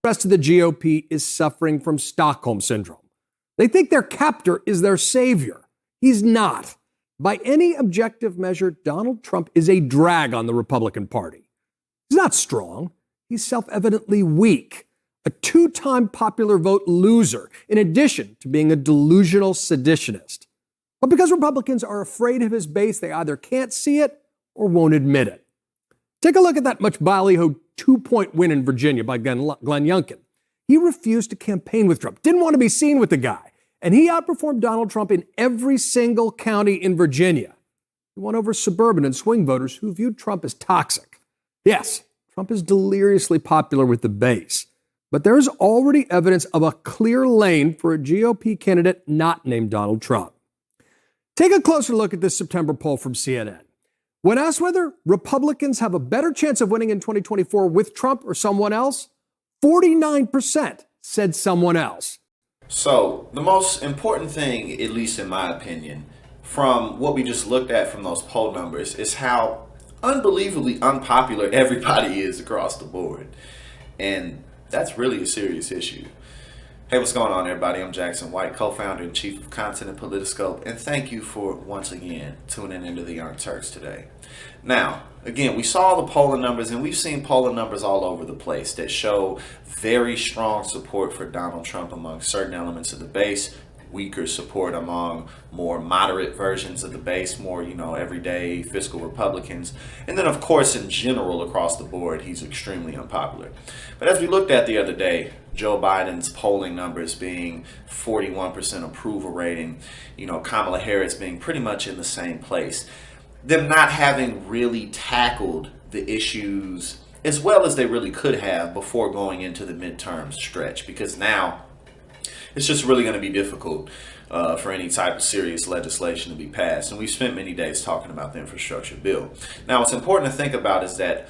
The rest of the GOP is suffering from Stockholm syndrome. They think their captor is their savior. He's not. By any objective measure, Donald Trump is a drag on the Republican Party. He's not strong. He's self-evidently weak, a two-time popular vote loser, in addition to being a delusional seditionist. But because Republicans are afraid of his base, they either can't see it or won't admit it. Take a look at that much ballyhooed two-point win in Virginia by Glenn Youngkin. He refused to campaign with Trump, didn't want to be seen with the guy, and he outperformed Donald Trump in every single county in Virginia. He won over suburban and swing voters who viewed Trump as toxic. Yes, Trump is deliriously popular with the base, but there's already evidence of a clear lane for a GOP candidate not named Donald Trump. Take a closer look at this September poll from CNN. When asked whether Republicans have a better chance of winning in 2024 with Trump or someone else, 49% said someone else. So the most important thing, at least in my opinion, from what we just looked at from those poll numbers is how unbelievably unpopular everybody is across the board. And that's really a serious issue. Hey, what's going on, everybody? I'm Jackson White, co-founder and chief of content at Politiscope, and thank you for once again tuning into the Young Turks today. Now, again, we saw the polling numbers, and we've seen polling numbers all over the place that show very strong support for Donald Trump among certain elements of the base, weaker support among more moderate versions of the base, more, everyday fiscal Republicans. And then, of course, in general, across the board, he's extremely unpopular. But as we looked at the other day, Joe Biden's polling numbers being 41% approval rating, Kamala Harris being pretty much in the same place. Them not having really tackled the issues as well as they really could have before going into the midterm stretch, because now it's just really going to be difficult for any type of serious legislation to be passed. And we've spent many days talking about the infrastructure bill. Now, what's important to think about is that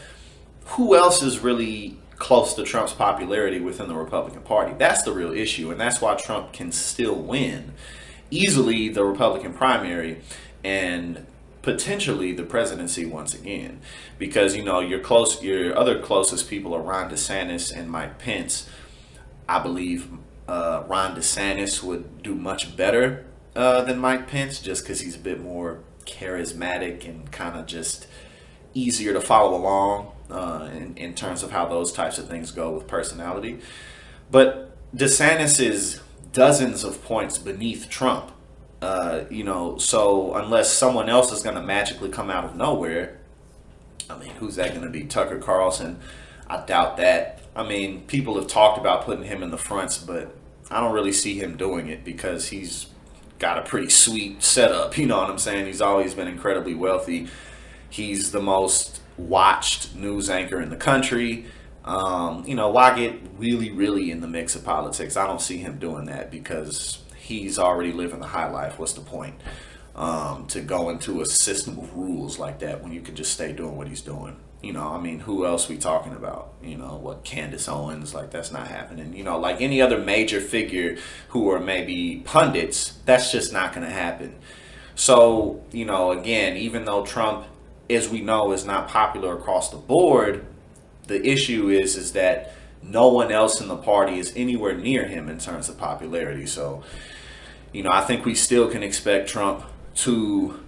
who else is really close to Trump's popularity within the Republican Party? That's the real issue. And that's why Trump can still win easily the Republican primary and potentially the presidency once again. Because, your other closest people are Ron DeSantis and Mike Pence. I believe Ron DeSantis would do much better than Mike Pence, just because he's a bit more charismatic and kind of just easier to follow along in terms of how those types of things go with personality. But DeSantis is dozens of points beneath Trump. So unless someone else is going to magically come out of nowhere, who's that going to be? Tucker Carlson? I doubt that. People have talked about putting him in the fronts, but I don't really see him doing it because he's got a pretty sweet setup. You know what I'm saying? He's always been incredibly wealthy. He's the most watched news anchor in the country. Why get really, really in the mix of politics? I don't see him doing that because he's already living the high life. What's the point to go into a system of rules like that when you could just stay doing what he's doing? Who else we talking about? What, Candace Owens? That's not happening. Like any other major figure who are maybe pundits, that's just not going to happen. So, again, even though Trump, as we know, is not popular across the board, the issue is that no one else in the party is anywhere near him in terms of popularity. So, I think we still can expect Trump to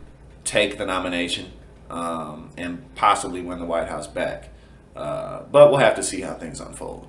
take the nomination and possibly win the White House back. But we'll have to see how things unfold.